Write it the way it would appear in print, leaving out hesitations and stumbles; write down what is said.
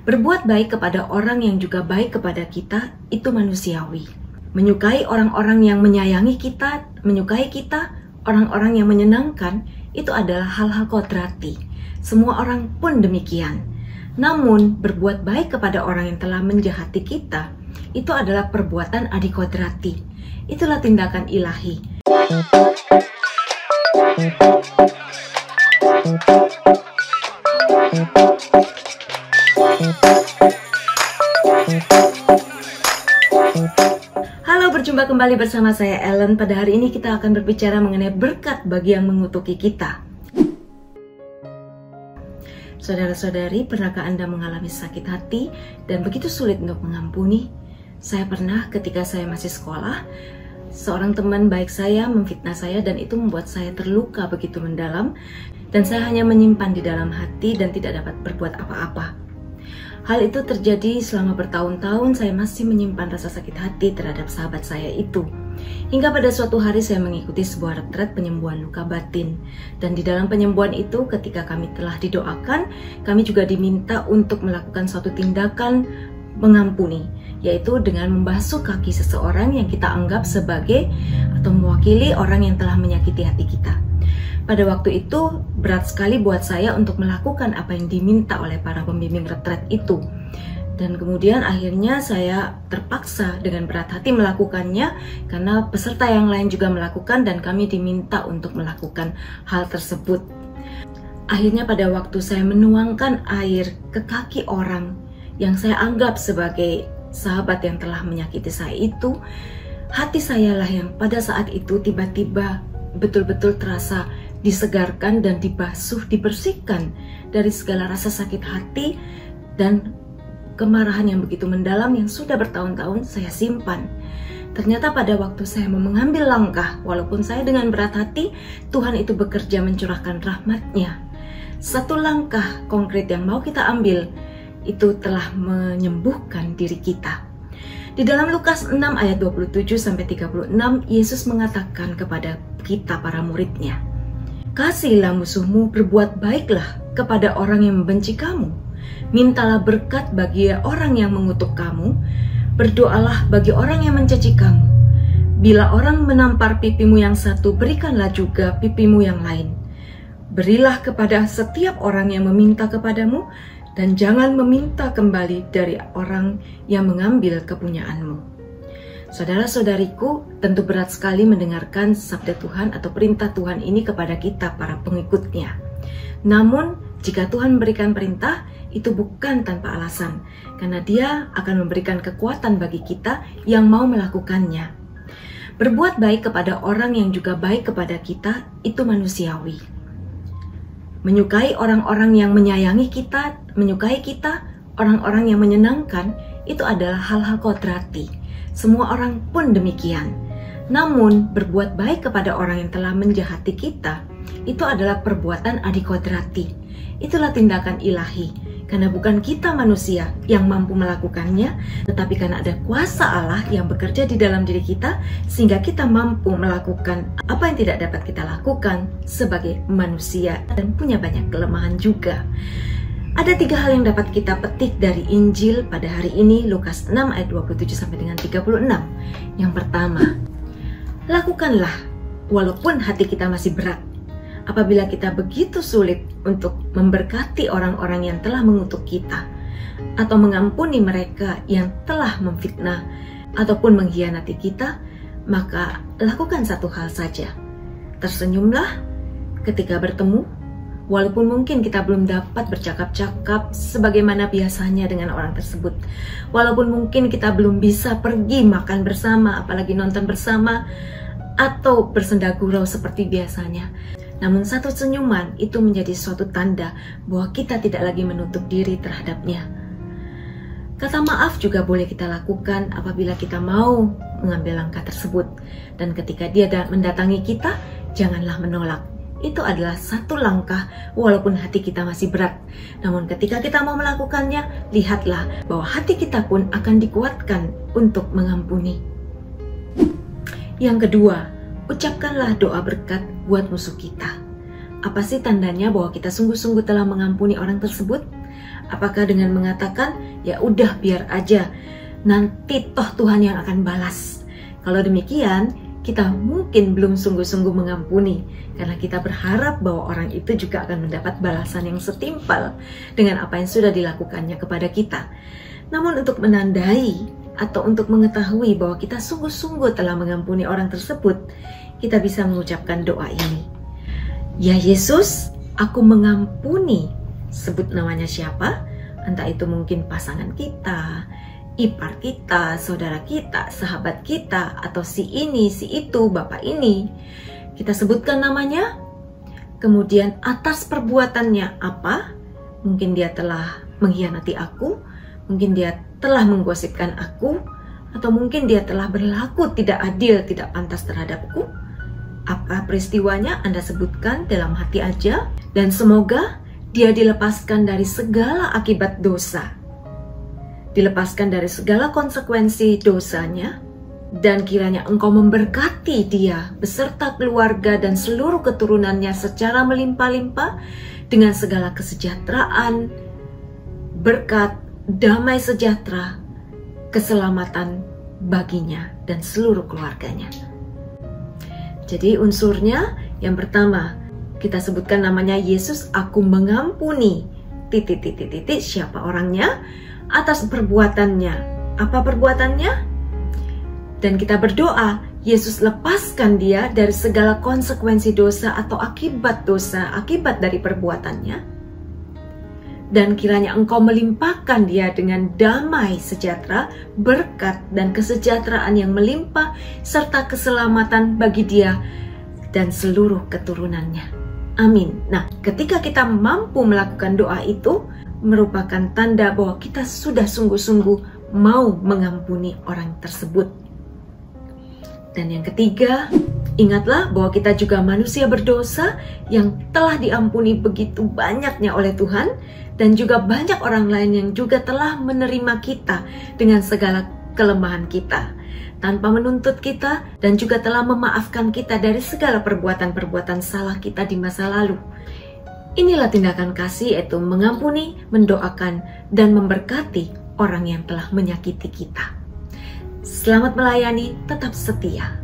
Berbuat baik kepada orang yang juga baik kepada kita, itu manusiawi. Menyukai orang-orang yang menyayangi kita, menyukai kita, orang-orang yang menyenangkan, itu adalah hal-hal kodrati. Semua orang pun demikian. Namun, berbuat baik kepada orang yang telah menjahati kita, itu adalah perbuatan adikodrati. Itulah tindakan ilahi. Halo, berjumpa kembali bersama saya Ellen. Pada hari ini kita akan berbicara mengenai berkat bagi yang mengutuki kita. Saudara-saudari, pernahkah Anda mengalami sakit hati dan begitu sulit untuk mengampuni? Saya pernah ketika saya masih sekolah, seorang teman baik saya memfitnah saya dan itu membuat saya terluka begitu mendalam dan saya hanya menyimpan di dalam hati dan tidak dapat berbuat apa-apa. Hal itu terjadi selama bertahun-tahun. Saya masih menyimpan rasa sakit hati terhadap sahabat saya itu. Hingga pada suatu hari saya mengikuti sebuah retret penyembuhan luka batin. Dan di dalam penyembuhan itu ketika kami telah didoakan, kami juga diminta untuk melakukan suatu tindakan mengampuni, yaitu dengan membasuh kaki seseorang yang kita anggap sebagai atau mewakili orang yang telah menyakiti hati kita. Pada waktu itu berat sekali buat saya untuk melakukan apa yang diminta oleh para pembimbing retret itu. Dan kemudian akhirnya saya terpaksa dengan berat hati melakukannya karena peserta yang lain juga melakukan dan kami diminta untuk melakukan hal tersebut. Akhirnya pada waktu saya menuangkan air ke kaki orang yang saya anggap sebagai sahabat yang telah menyakiti saya itu, hati saya lah yang pada saat itu tiba-tiba betul-betul terasa disegarkan dan dibasuh, dibersihkan dari segala rasa sakit hati dan kemarahan yang begitu mendalam yang sudah bertahun-tahun saya simpan. Ternyata pada waktu saya mau mengambil langkah, walaupun saya dengan berat hati, Tuhan itu bekerja mencurahkan rahmat-Nya. Satu langkah konkret yang mau kita ambil, itu telah menyembuhkan diri kita. Di dalam Lukas 6 ayat 27-36, Yesus mengatakan kepada kita para murid-Nya, "Kasihilah musuhmu, berbuat baiklah kepada orang yang membenci kamu. Mintalah berkat bagi orang yang mengutuk kamu, berdoalah bagi orang yang mencaci kamu. Bila orang menampar pipimu yang satu, berikanlah juga pipimu yang lain. Berilah kepada setiap orang yang meminta kepadamu, dan jangan meminta kembali dari orang yang mengambil kepunyaanmu." Saudara-saudariku, tentu berat sekali mendengarkan sabda Tuhan atau perintah Tuhan ini kepada kita para pengikutnya. Namun, jika Tuhan memberikan perintah, itu bukan tanpa alasan, karena Dia akan memberikan kekuatan bagi kita yang mau melakukannya. Berbuat baik kepada orang yang juga baik kepada kita, itu manusiawi. Menyukai orang-orang yang menyayangi kita, menyukai kita, orang-orang yang menyenangkan, itu adalah hal-hal kodrati. Semua orang pun demikian. Namun, berbuat baik kepada orang yang telah menjahati kita, itu adalah perbuatan adikodrati. Itulah tindakan ilahi, karena bukan kita manusia yang mampu melakukannya, tetapi karena ada kuasa Allah yang bekerja di dalam diri kita, sehingga kita mampu melakukan apa yang tidak dapat kita lakukan sebagai manusia dan punya banyak kelemahan juga. Ada 3 hal yang dapat kita petik dari Injil pada hari ini, Lukas 6 ayat 27-36. Yang pertama, lakukanlah walaupun hati kita masih berat. Apabila kita begitu sulit untuk memberkati orang-orang yang telah mengutuk kita, atau mengampuni mereka yang telah memfitnah ataupun mengkhianati kita, maka lakukan satu hal saja. Tersenyumlah ketika bertemu, walaupun mungkin kita belum dapat bercakap-cakap sebagaimana biasanya dengan orang tersebut. Walaupun mungkin kita belum bisa pergi makan bersama, apalagi nonton bersama, atau bersenda gurau seperti biasanya. Namun satu senyuman itu menjadi suatu tanda bahwa kita tidak lagi menutup diri terhadapnya. Kata maaf juga boleh kita lakukan apabila kita mau mengambil langkah tersebut. Dan ketika dia mendatangi kita, janganlah menolak. Itu adalah satu langkah walaupun hati kita masih berat. Namun ketika kita mau melakukannya, lihatlah bahwa hati kita pun akan dikuatkan untuk mengampuni. Yang kedua, ucapkanlah doa berkat buat musuh kita. Apa sih tandanya bahwa kita sungguh-sungguh telah mengampuni orang tersebut? Apakah dengan mengatakan, ya udah biar aja, nanti toh Tuhan yang akan balas. Kalau demikian, kita mungkin belum sungguh-sungguh mengampuni, karena kita berharap bahwa orang itu juga akan mendapat balasan yang setimpal dengan apa yang sudah dilakukannya kepada kita. Namun untuk menandai atau untuk mengetahui bahwa kita sungguh-sungguh telah mengampuni orang tersebut, kita bisa mengucapkan doa ini. Ya Yesus, aku mengampuni, sebut namanya siapa, entah itu mungkin pasangan kita, ipar kita, saudara kita, sahabat kita, atau si ini, si itu, bapak ini. Kita sebutkan namanya, kemudian atas perbuatannya apa, mungkin dia telah mengkhianati aku, mungkin dia telah menggosipkan aku, atau mungkin dia telah berlaku tidak adil, tidak pantas terhadapku. Apa peristiwanya Anda sebutkan dalam hati aja, dan semoga dia dilepaskan dari segala akibat dosa, dilepaskan dari segala konsekuensi dosanya, dan kiranya Engkau memberkati dia beserta keluarga dan seluruh keturunannya secara melimpah-limpah dengan segala kesejahteraan, berkat, damai sejahtera, keselamatan baginya dan seluruh keluarganya. Jadi unsurnya yang pertama, kita sebutkan namanya Yesus, aku mengampuni, titik, siapa orangnya, atas perbuatannya. Apa perbuatannya? Dan kita berdoa, Yesus lepaskan dia dari segala konsekuensi dosa atau akibat dosa, akibat dari perbuatannya. Dan kiranya Engkau melimpahkan dia dengan damai sejahtera, berkat dan kesejahteraan yang melimpah, serta keselamatan bagi dia dan seluruh keturunannya. Amin. Nah, ketika kita mampu melakukan doa itu, merupakan tanda bahwa kita sudah sungguh-sungguh mau mengampuni orang tersebut. Dan yang ketiga, ingatlah bahwa kita juga manusia berdosa yang telah diampuni begitu banyaknya oleh Tuhan, dan juga banyak orang lain yang juga telah menerima kita dengan segala kelemahan kita, tanpa menuntut kita, dan juga telah memaafkan kita dari segala perbuatan-perbuatan salah kita di masa lalu. Inilah tindakan kasih, yaitu mengampuni, mendoakan, dan memberkati orang yang telah menyakiti kita. Selamat melayani, tetap setia.